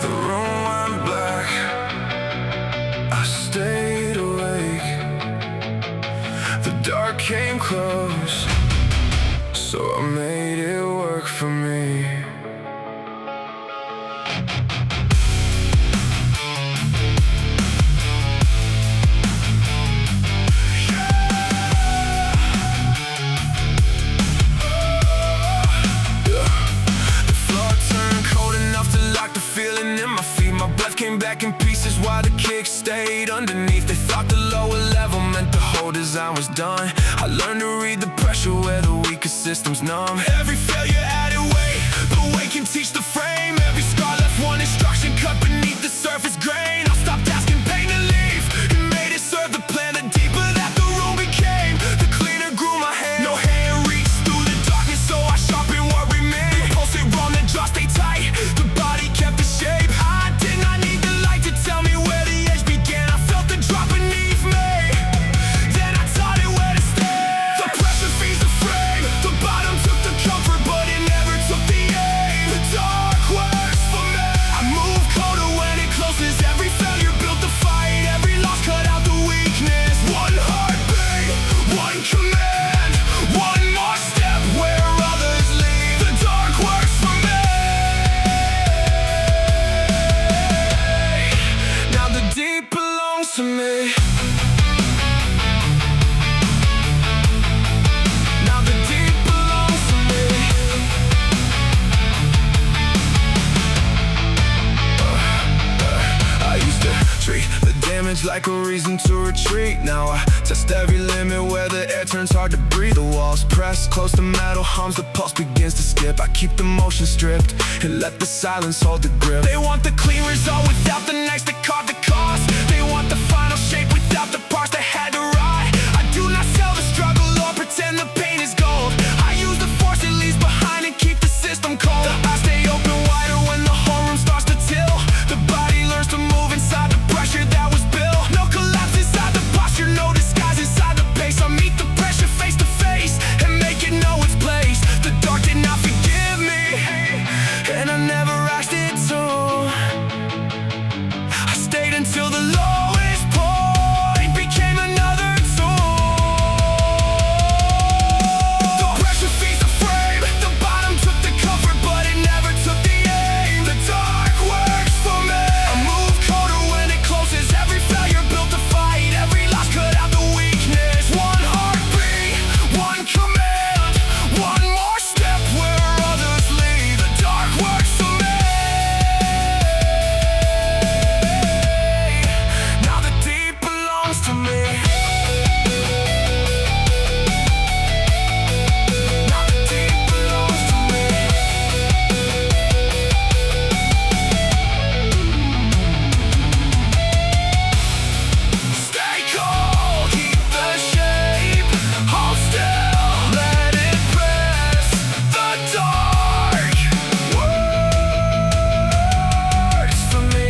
The room went black. I stayed awake. The dark came close, so I made it work for me. Came back in pieces while the kick stayed underneath. They thought the lower level meant the whole design was done. I learned to read the pressure where the weakest system's numb. Every failure added weight, but weight can teach the frame. Every scar left one instruction cut beneath the surface grain. I stopped asking pain to leave and made it serve the plan. The deeper that the room became, the cleaner grew my hand. No hand reached through the darkness, so I sharpened what remained. Pulse it wrong, the jaw stayed tight, the body kept the shape. I did not need the light to tell me where the edge began. I felt the drop beneath me, then I taught it where to stand. The pressure feeds the frame, the bottom took the comfort, but it never took the aim. The dark works for me. I move colder when it closes. Every failure built the fight, every loss cut out the weakness. One heartbeat, one command, one more step where others leave. The dark works for me. Now the deep belongs to me. Now the deep belongs to me. I used to treat the damage like a reason to retreat. Now I test every limit where the air turns hard to breathe. The walls press close to metal hums, the pulse begins to skip. I keep the motion stripped and let the silence hold the grip. They want the clean result without the next to carve the cost. They want the final shape without the parts that had to rot. I do not sell the struggle or pretend the pain is gold. I use the force that leaves behind and keep the system cold. The eyes stay open wider when the whole room starts to tilt. The body learns to move inside the pressure that was built. No collapse inside the posture, no disguise inside the pace. I meet the pressure face to face and make it know its place. The dark did not forgive me, and I never asked it to. I stayed until the lowest point became another tool. The pressure feeds the frame, the bottom took the comfort, but it never took the aim. The dark works for me. I move colder when it closes. Every failure built a fight, every loss cut out the weakness. One heartbeat, one command, one more step where others lead. The dark works for me. Now the deep belongs to me. Now the deep belongs to me. Stay cold, keep the shape, hold still, let it press. The dark works for me.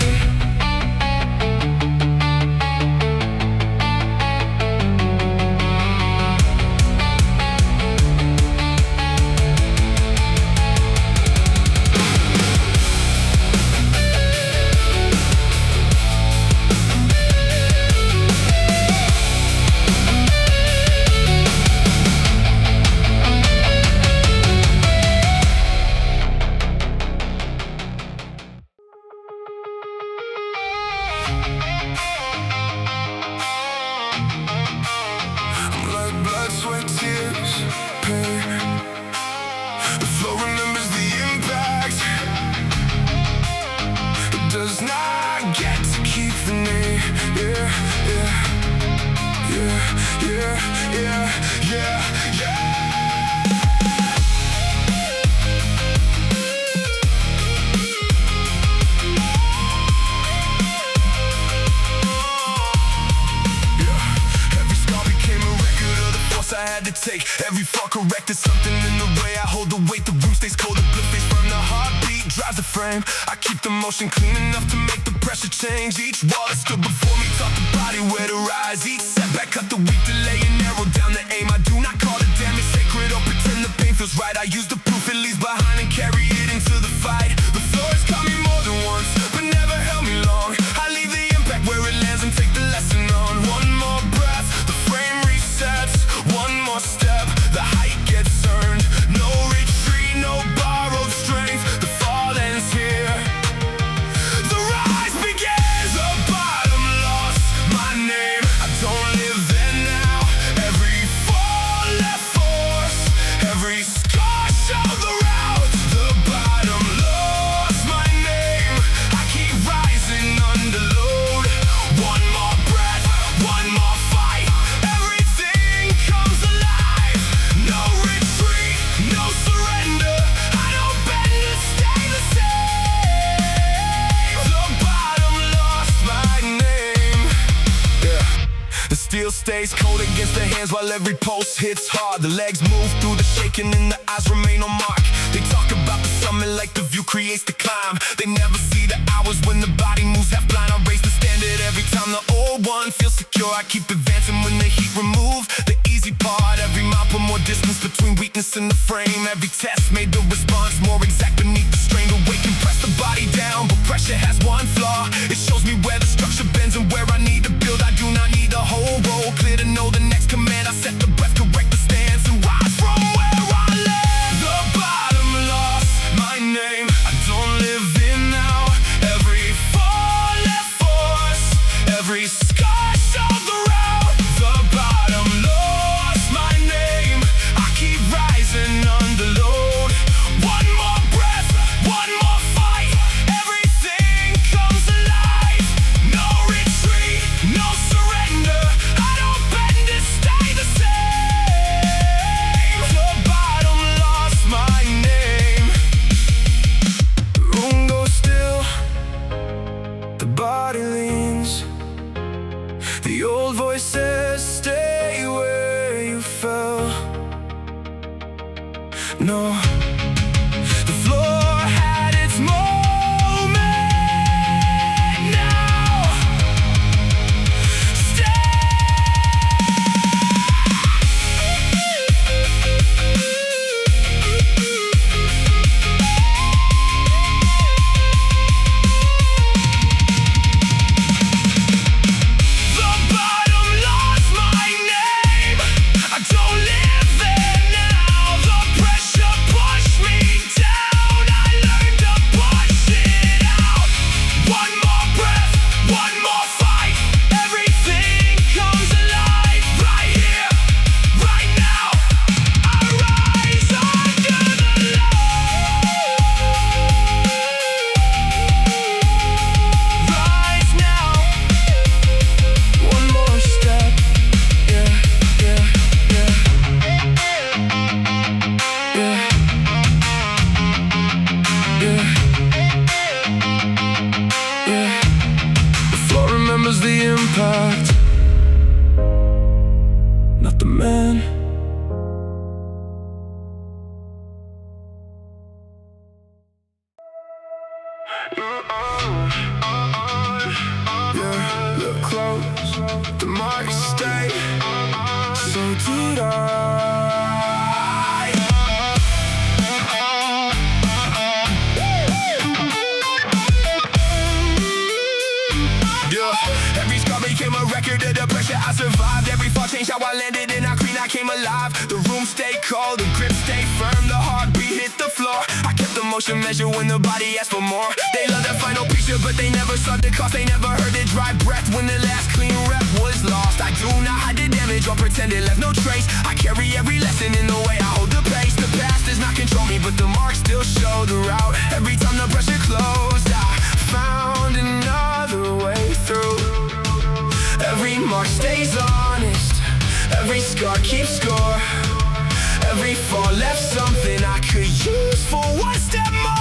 I'm like blood, sweat, tears, pain. The flow remembers the impact. It does not get to keep the name. Yeah, yeah, yeah, yeah, yeah, yeah, yeah. Every scar became a record of the force I had to take. Every fall corrected something in the way I hold the weight. The room stays cold, the blood stays firm. The heartbeat drives the frame. I keep the motion clean enough to make the pressure change. Each wall that stood before me taught the body where to rise. Each setback cut the weak, delay and narrow down the aim. I do not call the damage sacred or pretend the pain feels right. I use the proof it leaves behind and carry it into the fight. The floor has caught me more than once, but steel stays cold against the hands while every pulse hits hard. The legs move through the shaking and the eyes remain on mark. They talk about the summit like the view creates the climb. They never see the hours when the body moves half blind. I raise the standard every time the old one feels secure. I keep advancing when the heat remove the easy part. Every mile put more distance between weakness and the frame. Every test made the response more exact beneath the strain. The weight can press the body down, but pressure has one flaw. It shows me where the structure bends and where I need to build. I do not need the whole roll clear to know the next command. I set the breath, correct the stance, and rise from where I land. The bottom lost my name. I don't live in now. Every fall left force, every scar showed the route. The bottom lost my name. I keep rising under load. One more breath, one more fight. Everything comes alive. No retreat, no surrender. I don't bend to stay the same. The bottom lost my name. The room goes still, the body leans. The old voice says, stay where you fell. No, the floor had its moment. Now, stay. The bottom lost my name. I don't live there now. The pressure pushed me down. I learned to push it out. One more breath, one more fight. Everything comes alive right here, right now. I rise under the light. Rise now. One more step. Yeah, yeah, yeah. Yeah. Yeah. Yeah. The floor remembers the impact, not the man. Yeah, look close, the marks stay. So did I. Yeah, every scar became a record of the pressure I survived. Every fall changed how I landed and how clean I came alive. The room stayed cold, the grip stayed firm, the heartbeat hit the floor. I kept the motion measured when the body asked for more. They loved the final picture, but they never saw the cost. They never heard the dry breath when the last clean rep was lost. I do not hide the damage or pretend it left no trace. I carry every lesson in the way I hold the pace. The past does not control me, but the marks still show the route. Every time the pressure closed, I found another way through. Every mark stays honest, every scar keeps score. Every fall left something I could use for one step more.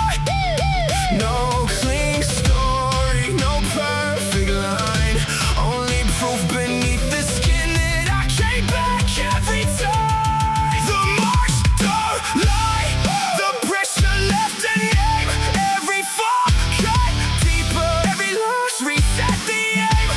No clean story, no perfect line, only proof beneath the skin that I came back every time. The marks don't lie, the pressure left a name. Every fall cut deeper, every loss reset the aim.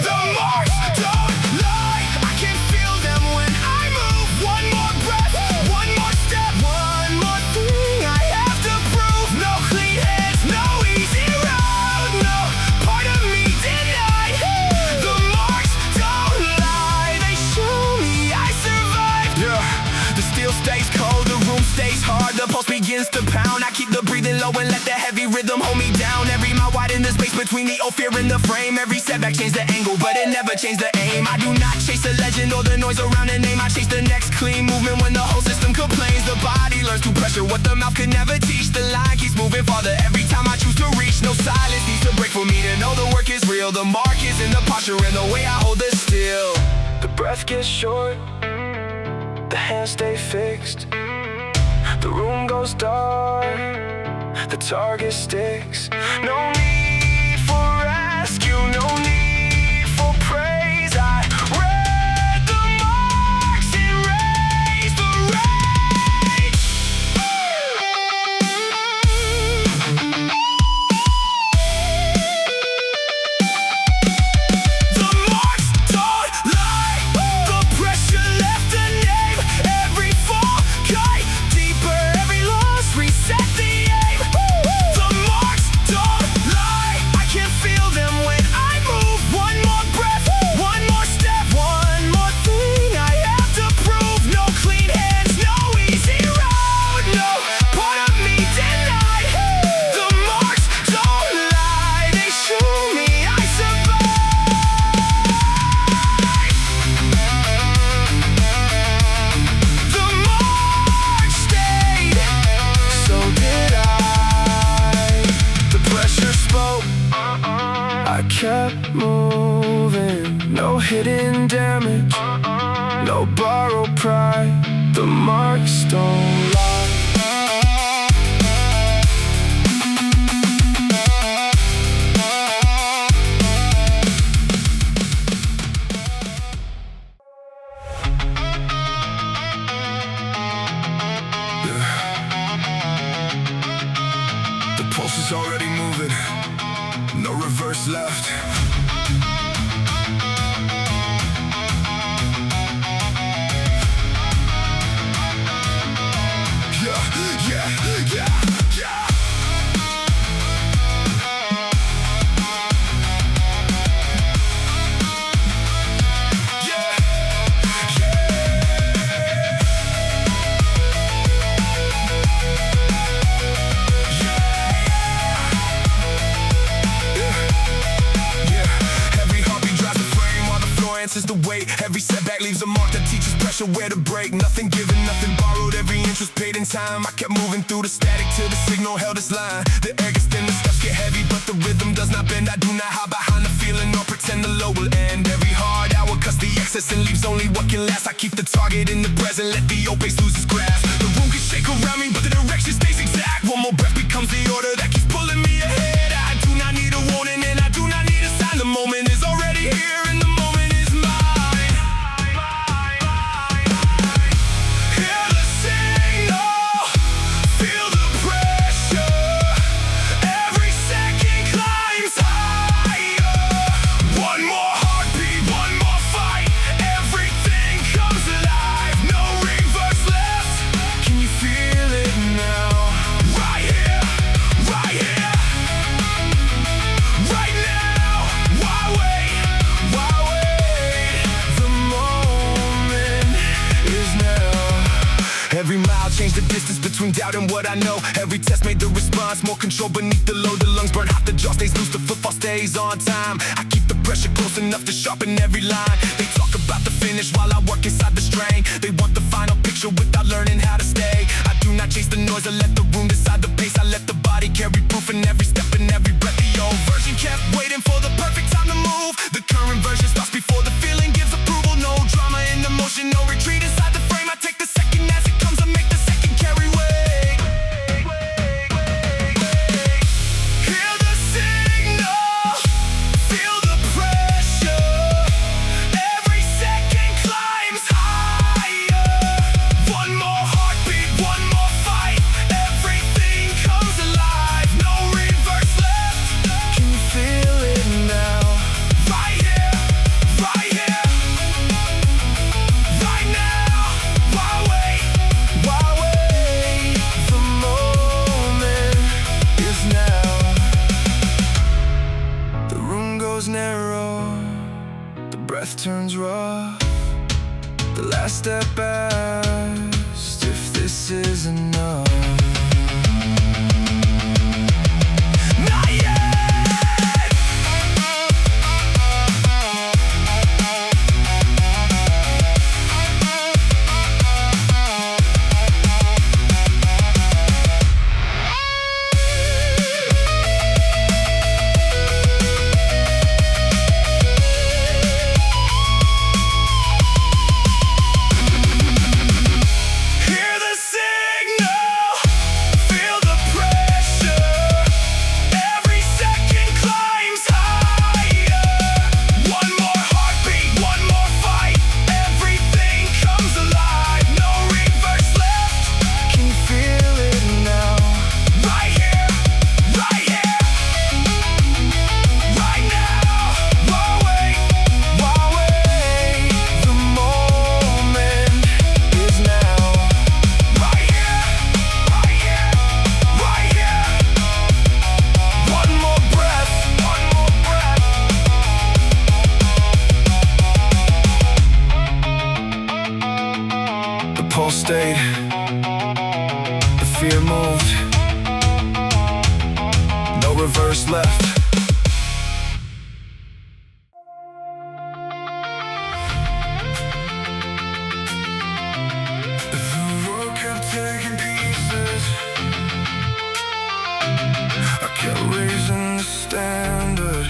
The marks don't lie, I can feel them when I move. One more breath, one more step, one more thing I have to prove. No clean hands, no easy road, no part of me denied. The marks don't lie, they show me I survived. Yeah, the steel stays cold, the room stays hard, the pulse begins to pound. I keep the breathing low and let the heavy rhythm hold me down. Every mile wide in the space between the old fear and the frame. Every setback changed the angle, but it never changed the aim. I do not chase the legend or the noise around a name. I chase the next clean movement when the whole system complains. The body learns through pressure what the mouth could never teach. The line keeps moving farther every time I choose to reach. No silence needs to break for me to know the work is real. The mark is in the posture and the way I hold the still. The breath gets short, the hands stay fixed. The room goes dark, the target sticks. No need for rescue, no need for praise. I hidden damage, no borrowed pride. The marks don't lie. The pulse is already moving, no reverse left. Is the weight. Every setback leaves a mark that teaches pressure where to break. Nothing given, nothing borrowed, every inch was paid in time. I kept moving through the static till the signal held its line. The air gets thin, the steps get heavy, but the rhythm does not bend. I do not hide behind the feeling or pretend the low will end. Every hard hour cuts the excess and leaves only what can last. I keep the target in the present, let the old pace lose its grasp. The room can shake around me, but the direction stays exact. One more breath becomes the order that keeps pulling me ahead. I do not need a warning and I do not need a sign. The moment is already here and the moment is mine. Every mile changed the distance between doubt and what I know. Every test made the response more control beneath the load. The lungs burn hot, the jaw stays loose, the footfall stays on time. I keep the pressure close enough to sharpen every line. They talk about the finish while I work inside the strain. They want the final picture without learning how to stay. I do not chase the noise, I let the room decide the pace. I let the body carry proof in every step and every breath. The old version kept waiting for the perfect time to move. The current version starts before the feeling gives approval. No drama in the motion, no retreat inside the frame. I take the second as it comes and make the second carry weight. Hear the signal, feel the pressure. Every second climbs higher. One more heartbeat, one more fight. Everything comes alive, no reverse left. Can you feel it now? Right here, right here. Right now, why wait? Why wait? The moment is now. The room goes narrow, the breath turns rough. The last step asked if this is enough. Not yet! Hear the signal, feel the pressure. Every second climbs higher. One more heartbeat, one more fight. Everything comes alive, no reverse left. Can you feel it now? Right here, right here. Right now, why wait? Why wait? The moment is now. Right here, right here, right here. One more breath, one more breath. The pulse stayed, the fear moved, no reverse left. The world kept taking pieces. I kept raising the standard.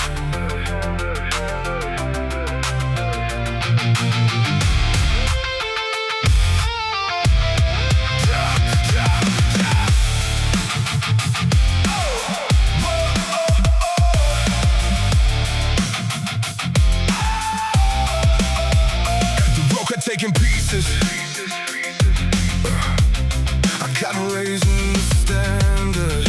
raising the standard.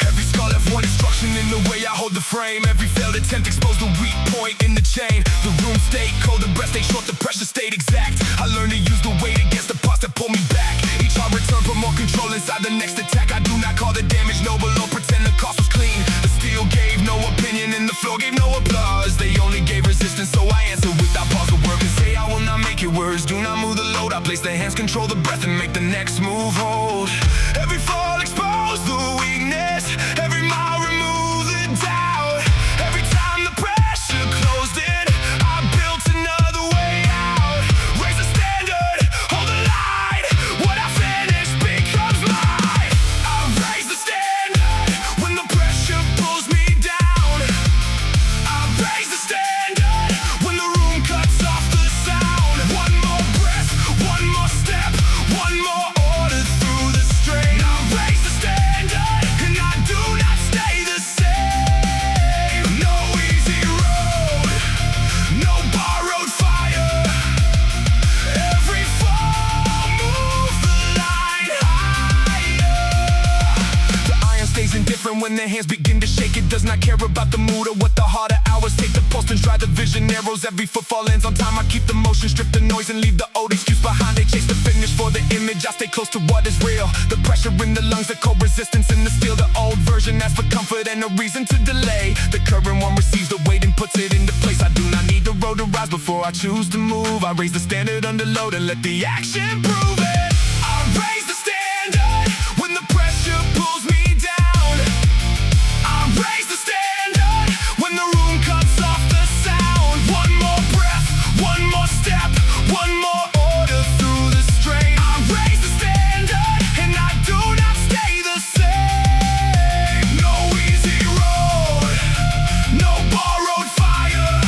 Every scar left one instruction in the way I hold the frame. Every failed attempt exposed a weak point in the chain. The room stayed cold, the breath stayed short, the pressure stayed exact. I learned to use the weight against the parts that pull me back. Each heart return for more control inside the next attack. I do not call the damage noble or pretend the cost was clean. The steel gave no opinion and the floor gave no applause. They only gave resistance, so I answered without pause. The word can say I will not make it. Words do not move the load. I place the hands, control the breath, and make the next move hold. Every fall exposed the weakness. Every mile remove the doubt. Every time the pressure closed in, I built another way out. Raise the standard, hold the line. What I finish becomes mine. I raise the standard when the pressure pulls me down. I raise the standard when the room cuts off the sound. One more breath, one more step, one more order through the strain. I raise the standard and I do not stay the same. No easy road, no borrowed fire. Every fall moves the line higher. The iron stays indifferent when the hands begin to shake. It does not care about the mood or what the harder hours take. The pulse and dry the vision arrows. Every footfall lands on time. I keep the motion, strip the noise, and leave the old excuse behind. They chase the finish for the image. I stay close to what is real. The pressure in the lungs, the cold resistance in the steel. The old version asks for comfort and a reason to delay. The current one receives the weight and puts it into place. I do not need the road to rise before I choose to move. I raise the standard under load and let the action prove it. I raise the standard when the pressure pulls me down. I raise the standard when the room cuts off the sound. One more breath, one more step, one more order through the strain. I raise the standard and I do not stay the same. No easy road, no borrowed fire.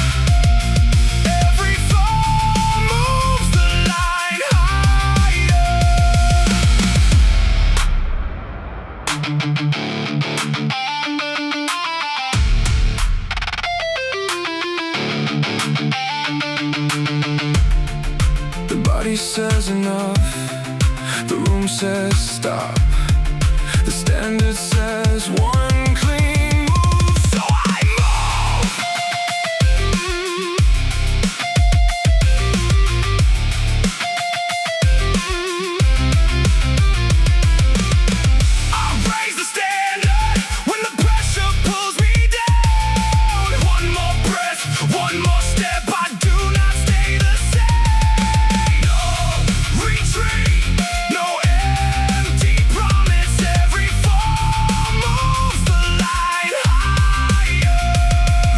Every fall moves the line higher. The body says enough, the room says stop. The standard says one clean move, so I move. I raise the standard when the pressure pulls me down. One more breath, one more step, I do not stay the same. No retreat, no empty promise. Every fall moves the line higher.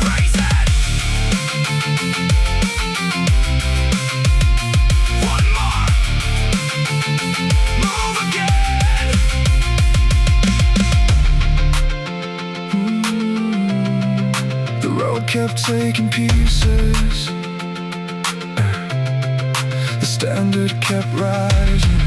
Raise it. One more. Move again. The road kept taking pieces. The standard kept rising.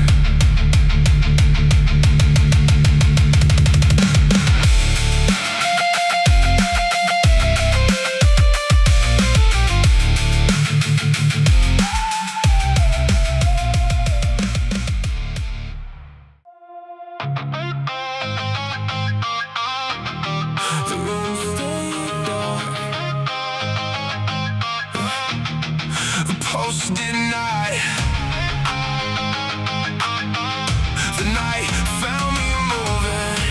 The room stayed dark. The posted night. The night found me moving.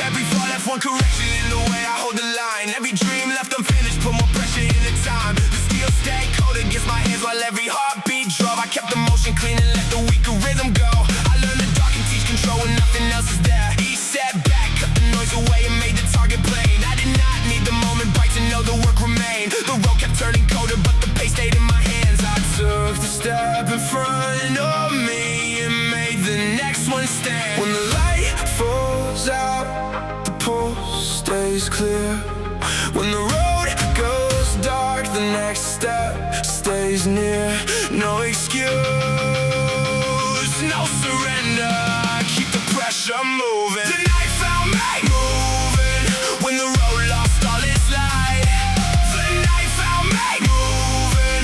Every fall left one correction in the way I hold the line. Every dream left unfinished, put more pressure in the time. The steel stayed cold against my hands while every heartbeat drove. I kept the motion clean and let the weaker rhythm go. I learned to dark and teach control when nothing else is there. Each setback cut the noise away and made the target plain. I did not need the moment bright to know the work remained. The road kept turning colder, but the pace stayed in my hands. I took the step in front of me and made the next one stand. When the light falls out, the pulse stays clear. When the road goes dark, the next step stays near. No excuse, no surrender. Keep the pressure moving. The night found me moving when the road lost all its light. The night found me moving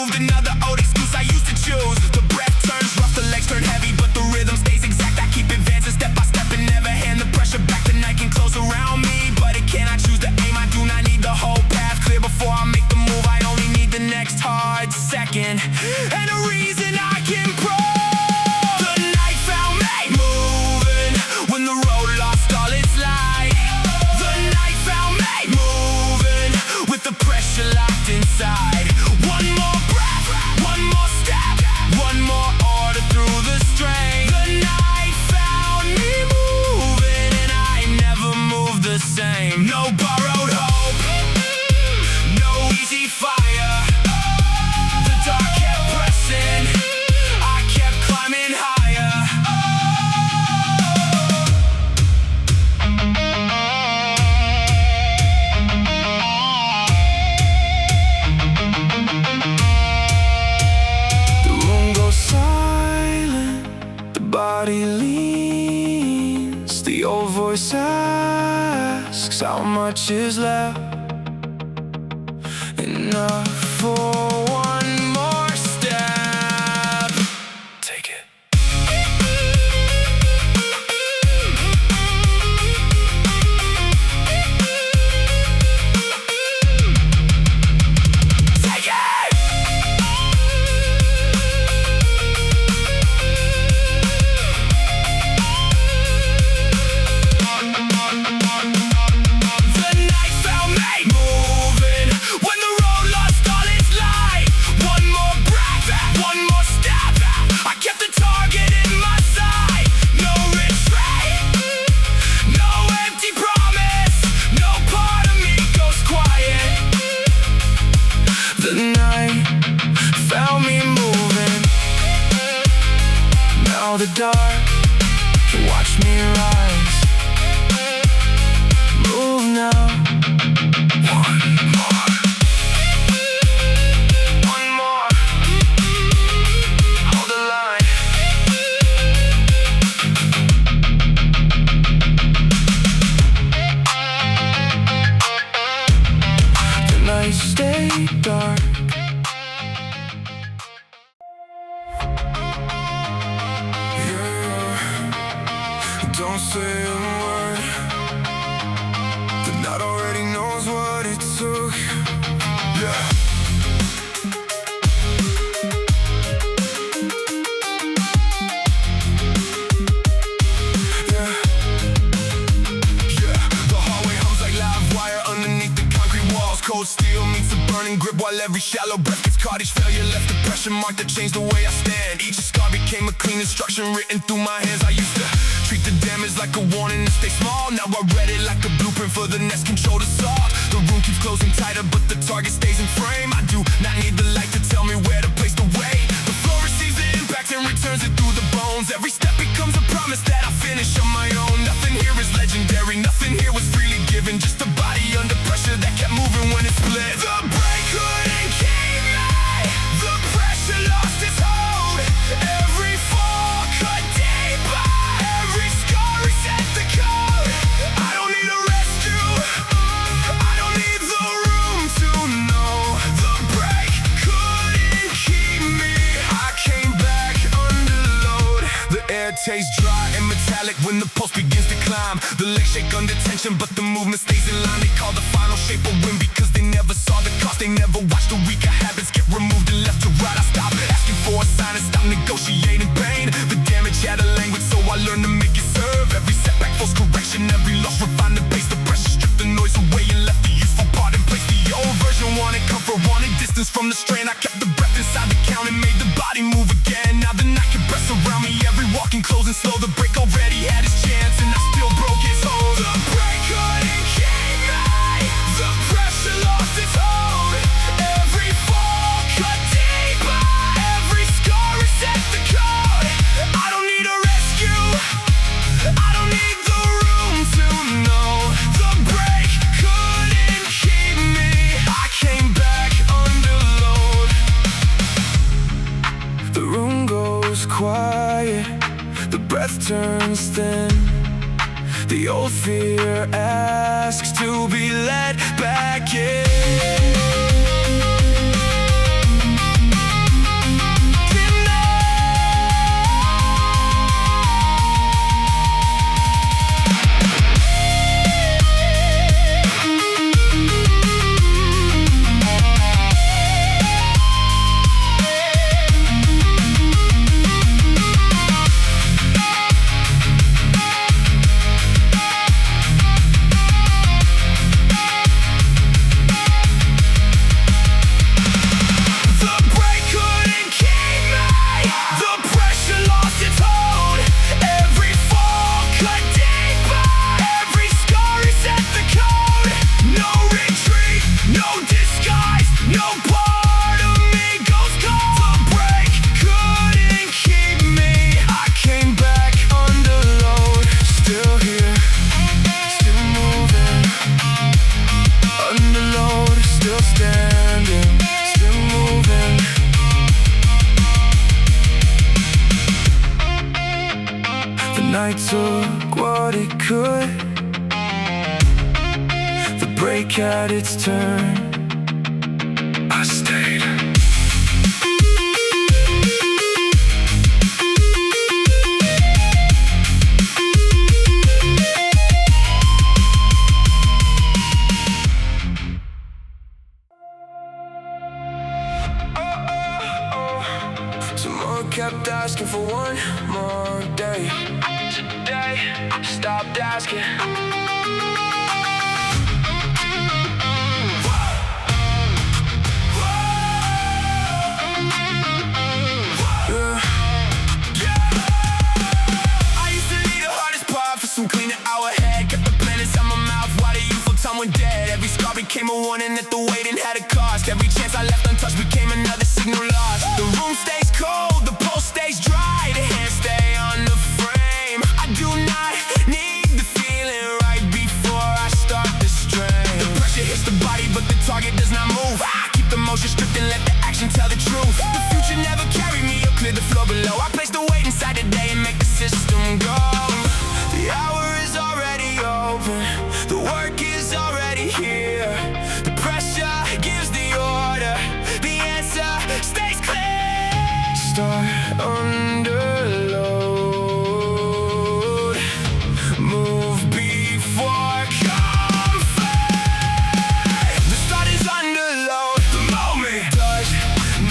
removed another old excuse I used to choose. The breath turns rough, the legs turn heavy, but the rhythm stays exact. I keep advancing step by step and never hand the pressure back. The night can close around me, but it cannot choose to aim. I do not need the whole path clear before I make the move. I only need the next hard second and a reason I can prove. The night found me moving when the road lost all its light. The night found me moving with the pressure locked inside. One more breath, one more step, one more order through the strain. The night found me moving and I never moved the same. No borrowed hope, no easy fire. The dark kept pressing, I kept climbing higher. The room goes silent, the body leans. The old voice asks, how much is left? Enough for one more step. Take it. Take it! The night found me moving when the road lost all its light. One more breath, one more step. I kept the target in my sight. No retreat, no empty promise. No part of me goes quiet. The night found me moving. Now the dark can watch me rise. Move now. One more. One more. Hold the line. The night stayed dark. Yeah, don't say a word. The night already knows what it took. Yeah. The hallway hums like live wire underneath the concrete walls. Cold steel meets a burning grip while every shallow breath gets caught. Each failure left a pressure mark that changed the way I stand. Each scar became a clean instruction written through my hands. I used to treat the damage like a warning to stay small. Now I read it like a blueprint for the next controlled assault. The room keeps closing tighter, but the target stays in frame. I do not need the light to tell me where to place the weight. The floor receives the impact and returns it through the bones. Every step becomes a promise that I finish on my own. Nothing here is legendary, nothing here was freely given. Just a body under pressure that kept moving when it split. The break couldn't keep me. The pressure lost its hold. Every fall cut deeper. Every scar reset the code. I don't need a rescue. I don't need the room to know. The break couldn't keep me. I came back under load. The air tastes dry and metallic when the pulse begins to climb. The legs shake under tension, but the movement stays in line. They call the final shape a win because they never saw the cost. They never watched the weaker habits get removed and left to rot. I stopped asking for a sign and stopped negotiating pain. The damage had a language, so I learned to make it serve. Every setback, forced correction, every loss refined the base. The pressure stripped the noise away and left the useful part in place. The old version wanted comfort, wanted distance from the strain. I kept the breath inside the count and made the body move again. Now the night can press around me, every walking closing slow. The break already had its chance and I still broke its hold. The break couldn't keep me. The pressure lost its hold. Every fall cut deeper. Every scar reset the code. I don't need a rescue. I don't need the room to know. The break couldn't keep me. I came back under load. The room goes quiet. The breath turns thin. The old fear asks to be let back in. luck had its turn, I stayed. Someone kept asking for one more day. Today, stopped asking. Dead. Every scar became a warning that the waiting had a cost. Every chance I left untouched became another signal lost. The room stays cold, the pulse stays dry, the hands stay on the frame. I do not need the feeling right before I start the strain. The pressure hits the body but the target does not move. I keep the motion stripped and let the action tell the truth. The future never carried me or cleared the floor below. I place the weight inside today and make the system go. The hour is already open, the work is already here. The pressure gives the order, the answer stays clear. Start under load, move before comfort. The start is under load, the moment does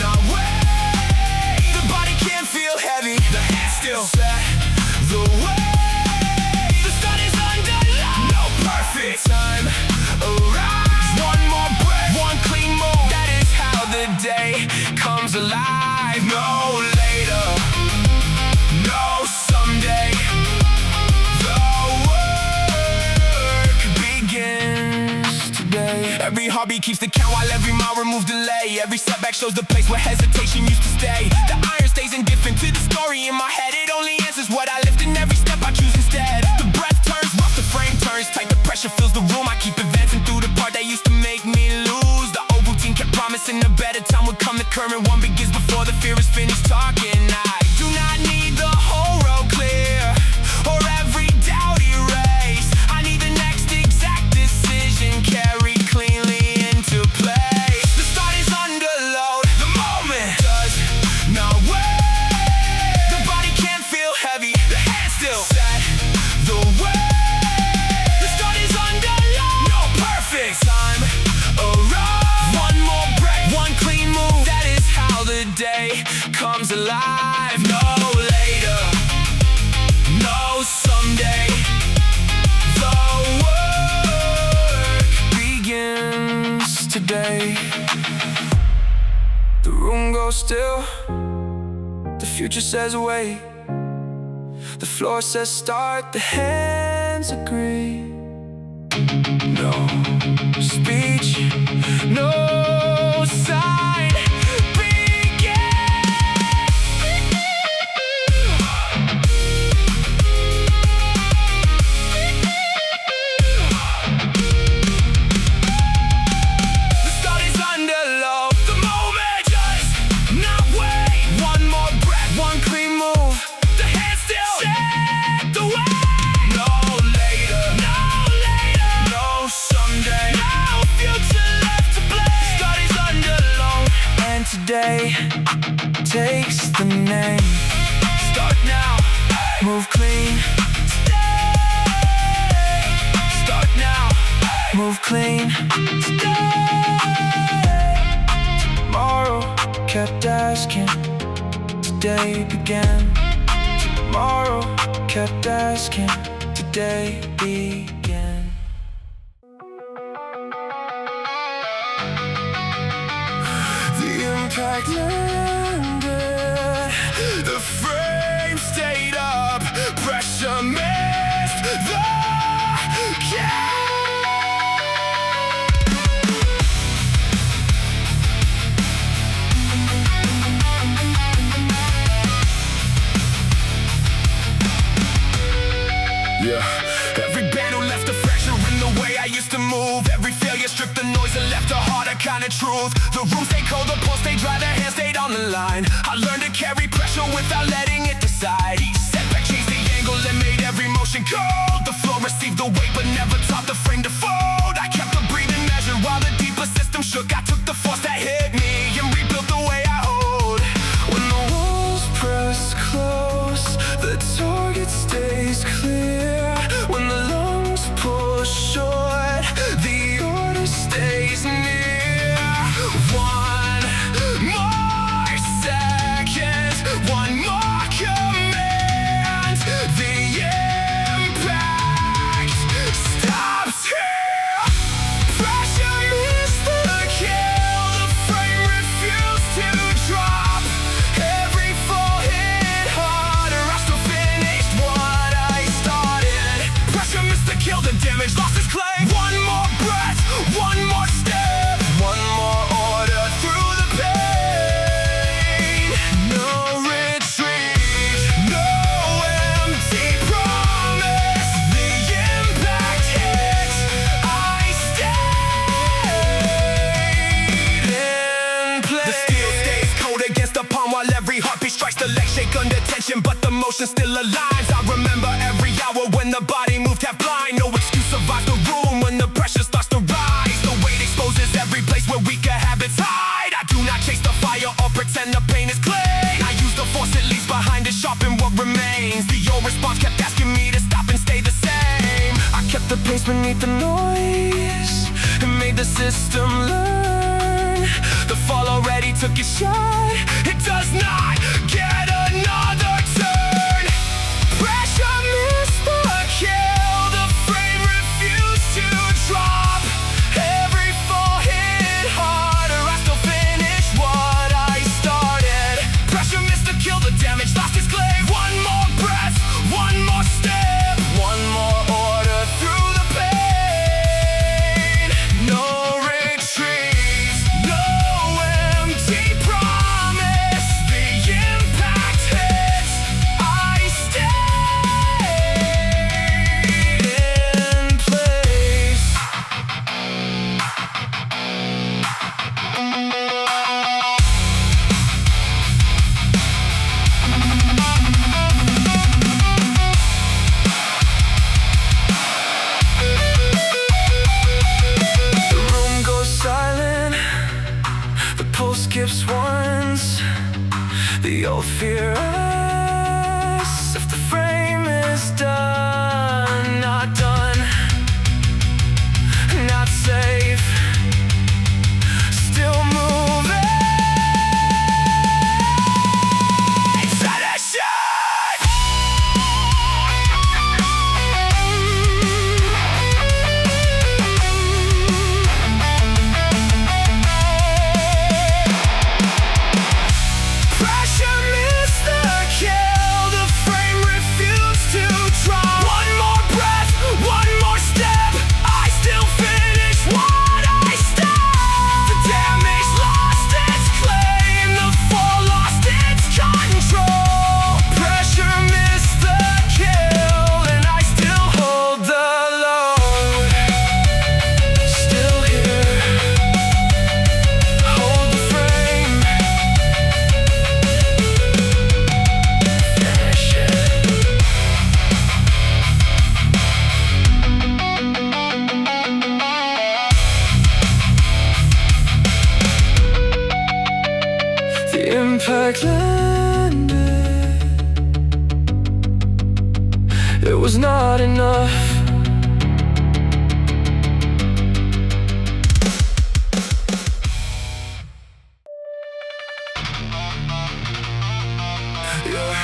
not wait. The body can feel heavy, the hands still set the way. Time arrives, one more breath, one clean move. That is how the day comes alive. No later, no someday. The work begins today. Every heartbeat keeps the count while every mile removes delay. Every setback shows the place where hesitation used to stay. The iron stays indifferent to the story in my head. It only answers what I lift in every step I choose instead. The breath turns rough, the frame turns tight. Pressure fills the room, I keep advancing through the part that used to make me lose. The old routine kept promising a better time would come. The current one begins before the fear is finished talking. I do not need the whole road clear or every doubt erased. I need the next exact decision carried cleanly into place. The start is under load, the moment does not wait. The body can feel heavy, the hands still set the way. Time arrives, one more breath, one clean move. That is how the day comes alive. No later, no someday. The work begins today. The room goes still, the future says wait. The floor says start, the hands agree. No speech, no sign, begin. The start is under load, the moment does not wait. One more breath, one clean move. The hands still set the way. Today takes the name. Start now, move clean. Today. Start now, move clean. Today. Tomorrow kept asking, today began. Tomorrow kept asking, today began. Impact landed, the frame stayed up, pressure missed the gap. Yeah, every battle left a fracture in the way I used to move. Every failure stripped the noise and left a harder kind of truth. The room stayed cold, the pulse stayed dry, the hands stayed on the line. I learned to carry pressure without letting it decide. Each setback changed the angle and made every motion cold. The floor received the weight but never taught the frame to fold. I kept the breathing shook, I took the force that hit me and rebuilt the way I hold. When the walls press close, the target stays clear. When the lungs pull short, the order stays near. One more second, one more command. The impact stops here. Pressure missed the kill, the frame refused to drop. Every fall hit harder, I still finished what I started. Pressure missed the kill, the damage lost its claim. One more breath, one more step, one more order through the pain. No retreat, no empty promise. The impact hits, I stayed in place. The steel stays cold against the palm while every heartbeat strikes. The legs shake under tension, but the motion still aligns. I remember every hour when the body moved half blind. No excuse survives the room when the pressure starts to rise. The weight exposes every place where weaker habits hide. I do not chase the fire or pretend the pain is clean. I use the force it leaves behind to sharpen what remains. The old response kept asking me to stop and stay the same. I kept the pace beneath the noise and made the system learn. The fall already took its shot, it does not get another turn. Pressure missed the kill, the frame refused to drop. Every fall hit harder, I still finished what I started. Pressure missed the kill, the damage lost its claim. One more breath, one more step, one more order through the pain. No retreat, no empty promise. The impact hits, I stayed in place. The room goes silent, the pulse skips once. The old fear asks if the frame is done. Not done, not safe, still moving. Finish it! Pressure missed the kill, the frame refused to drop. One more breath, one more step, I still finish what I start. The damage lost its claim, the fall lost its control. Pressure missed the kill, and I still hold the load. Still here, hold the frame. Finish it. The impact landed, it was not enough. Yeah,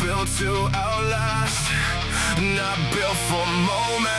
built to outlast, not built for moments.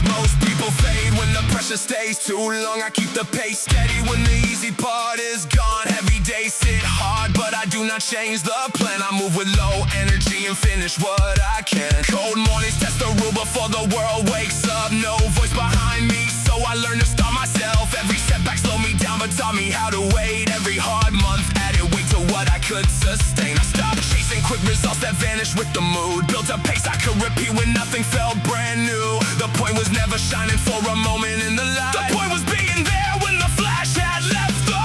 Most people fade when the pressure stays too long. I keep the pace steady when the easy part is gone. Every day sit hard, but I do not change the plan. I move with low energy and finish what I can. Cold mornings test the rule before the world wakes up. No voice behind me, so I learn to start myself. Every setback slowed me down, but taught me how to wait. Every hard month added weight to what I could sustain. I stopped chasing quick results that vanished with the mood. Built a pace I could repeat when nothing felt brand new. The point was never shining for a moment in the light. The point was being there when the flash had left the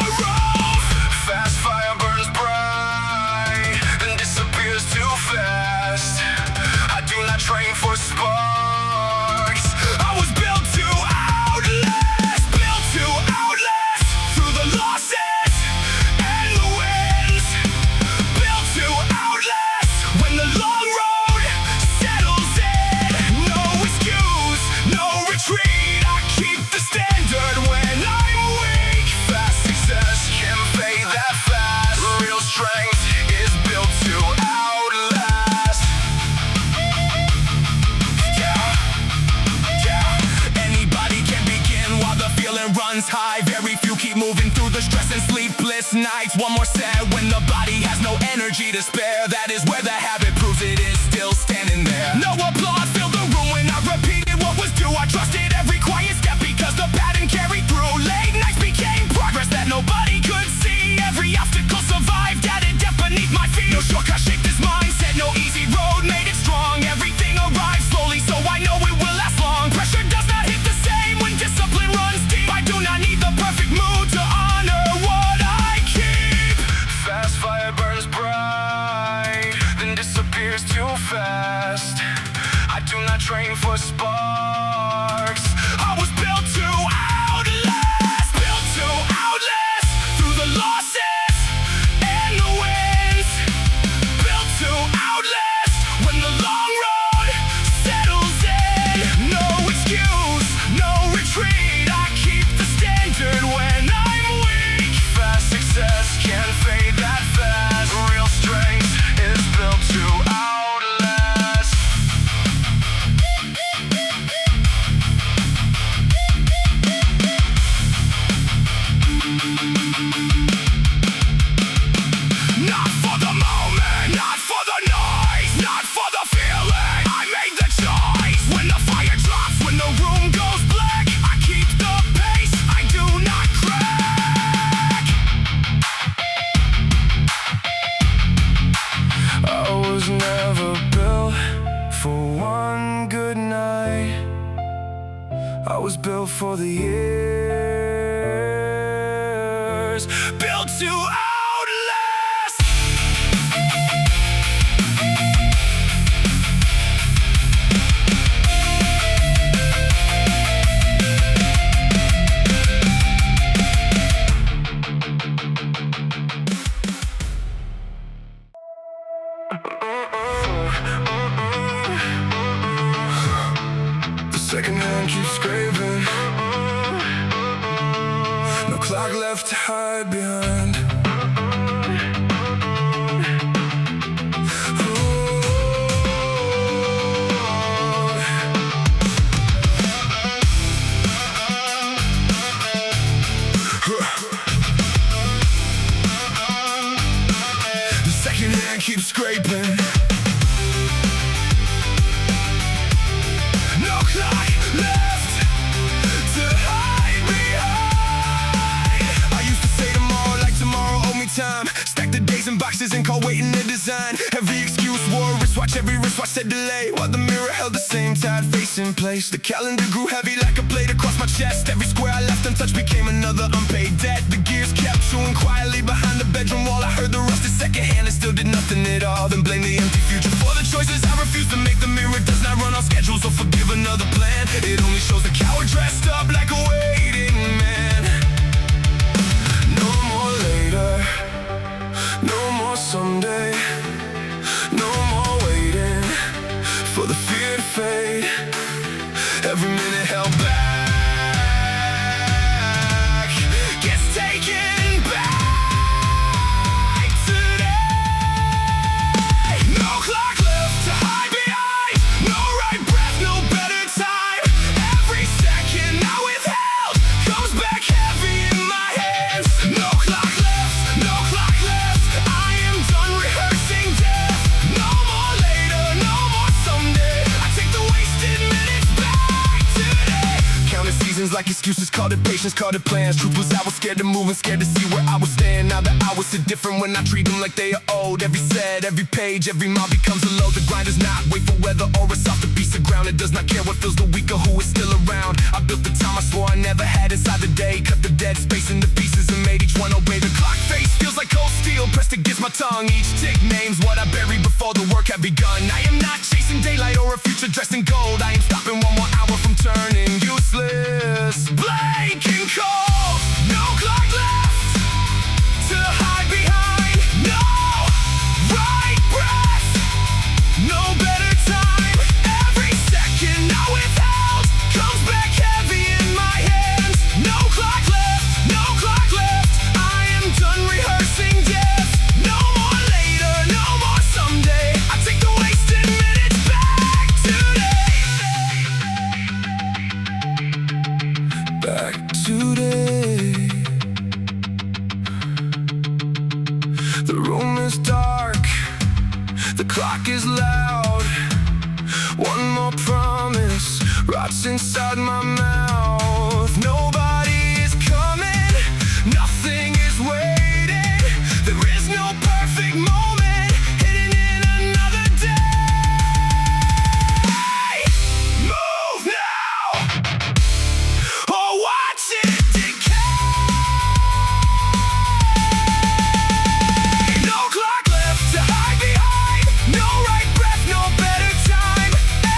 sleepless nights, one more set when the body has no energy to spare. That is where the habit proves it is still standing there. No applause filled the room when I repeated what was due. I trusted every quiet step because the pattern carried through. Late nights became progress that nobody could see. Every obstacle survived, added depth beneath my feet. No shortcut shaped this mindset, no easy road made it strong. Everything arrives slowly, so I know it will last long. Pressure does not hit the same when discipline runs deep. I do not need the perfect mood to honor what I keep. Fast fire burns bright, then disappears too fast. I do not train for sparks. I was built to outlast, through the losses and the wins. Built to outlast when the long road settles in. No excuse, no retreat. I keep the standard when I'm weak. Fast success can't fade that fast. Real strength is built to outlast. Not for the moment, not for the noise, not for the feeling. I made the choice. When the fire drops, when the room goes black, I keep the pace, I do not crack. I was never built for one good night. I was built for the years. Built to outlast. The second hand keeps scraping. No clock left to hide behind. The second hand keeps scraping. No clock left to hide behind. I used to say tomorrow like tomorrow owed me time. Stack the days in boxes and call waiting to design. Every excuse wore a wristwatch, every wristwatch said delay. While the mirror held the same tide face in place. The calendar grew heavy like a blade across my chest. Every square I left untouched became another unpaid debt. The gears kept chewing quietly behind the bedroom wall. I heard the rusted second hand and still did nothing at all. Then blamed the empty future for the choices I refuse to make. The mirror does not run on schedules or forgive another plan. It only shows the coward dressed up like a waiting man. No more later, no more someday. No more waiting for the fear to fade. Every minute held back gets taken back today. No clock left to hide behind. No right breath, no better time. Every second I withheld comes back heavy in my hands. No clock left, no clock left. I am done rehearsing death. No more later, no more someday. I take the wasted minutes back today. Counted seasons like excuses, called it patience, called it plans. Truth was I was scared to move and scared to see where I would stand. Now the hours are different when I treat them like they are owed. Every set, every page, every mile becomes a load. The grind does not wait for weather or a softer piece of ground. It does not care what fills the weak or who is still around. I built the time I swore I never had inside the day. Cut the dead space into pieces and made each one obey. The clock face feels like cold steel pressed against my tongue. Each tick names what I buried before the work had begun. I am not chasing daylight or a future dressed in gold. I am stopping one more hour from turning useless, blank and cold. No clock left to hide behind. No right breath, no better time. Every second I withheld comes back heavy in my hands. No clock left, no clock left. I am done The room is dark, the clock is loud. One more promise rots inside my mouth. Nobody is coming, nothing is waiting. There is no perfect moment hidden in another day. Move now, or watch it decay. No clock left to hide behind, no right breath, no better time.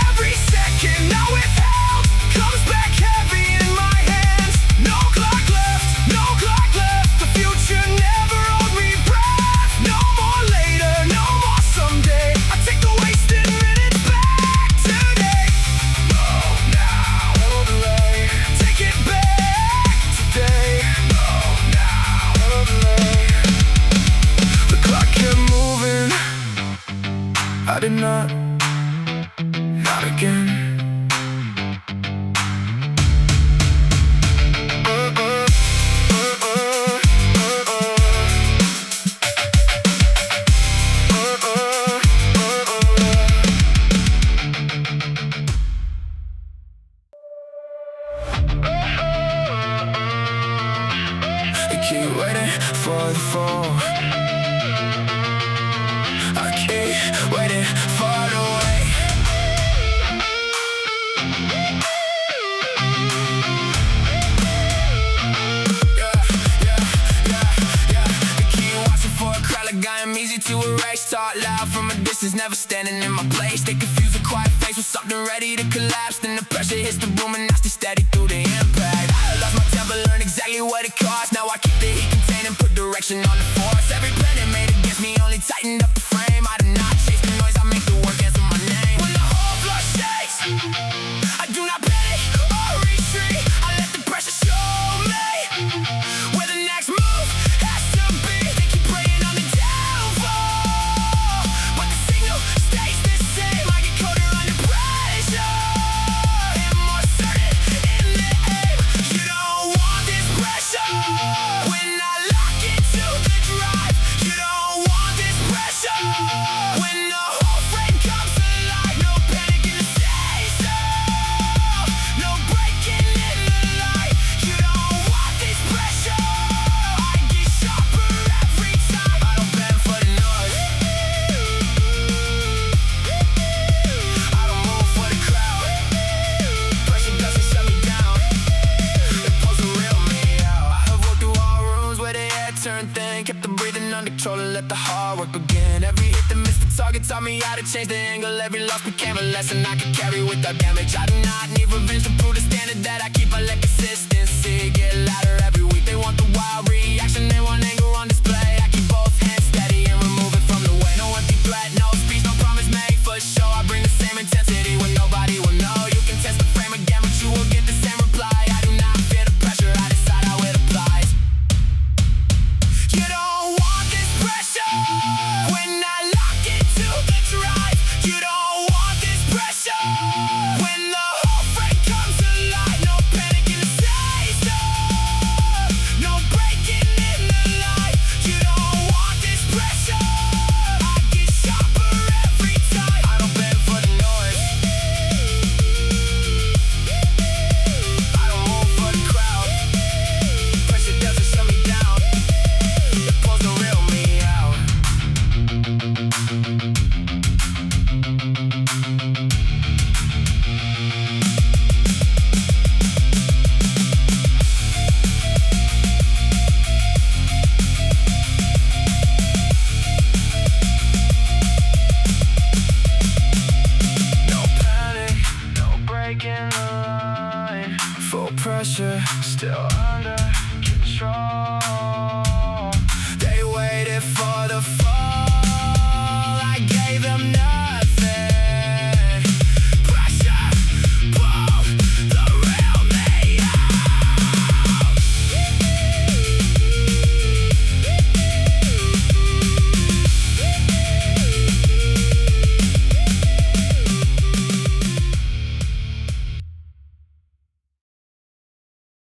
Every second I withheld comes back heavy in my hands. No clock left, no clock left. The future never owed me breath. No more later, no more someday. I take the wasted minutes back today. Move now, no delay. Take it back today. Move now, no delay. The clock kept moving. I did not again. I keep waiting for the fall. I keep waiting for the way. Easy to erase, talk loud from a distance, never standing in my place. They confuse a quiet face with something ready to collapse. Then the pressure hits the room and I stay steady through the impact. I lost my temper, learned exactly what it cost. Now I keep the heat contained and put direction on the force. Every plan they made against me only tightened up the frame. I do not chase the noise, I make the work answer my name. When the whole floor shakes, I do not panic or retreat. I let the pressure show me where the next move has to be. They keep praying on the downfall, but the signal stays the same. I get colder under pressure and more certain in the aim. You don't want this pressure when I lock into the drive. You don't want this pressure when the whole frame comes alive. No panic in the station, no breaking in the light. You don't want this pressure. I get sharper every time. I don't bend for the noise, I don't move for the crowd. Pressure doesn't shut me down, it pulls the real me out. I have walked through all rooms where the air turned thin, kept the breathing under control and let the hard work begin. Every hit that missed the target taught me how to change the angle. Every loss became a lesson I could carry without damage. I do not need revenge to prove the standard that I keep. I let consistency get louder every week. They want the wild reaction, they want anger on display. I keep both hands steady and remove it from the way. No empty threat, no speech, no promise made for show. I bring the same intensity when nobody will know. You can test the frame again, but you will get the same reply. I do not fear the pressure, I decide how it applies. You don't want this pressure when I lock into the drive. You don't want this pressure when the whole frame comes alive. No panic in the station, no breaking in the light. You don't want this pressure. I get sharper every time. I don't bend for the noise, I don't move for the crowd. Pressure doesn't shut me down, it pulls the real me out. No panic, no breaking the line. Full pressure, still under control. They waited for the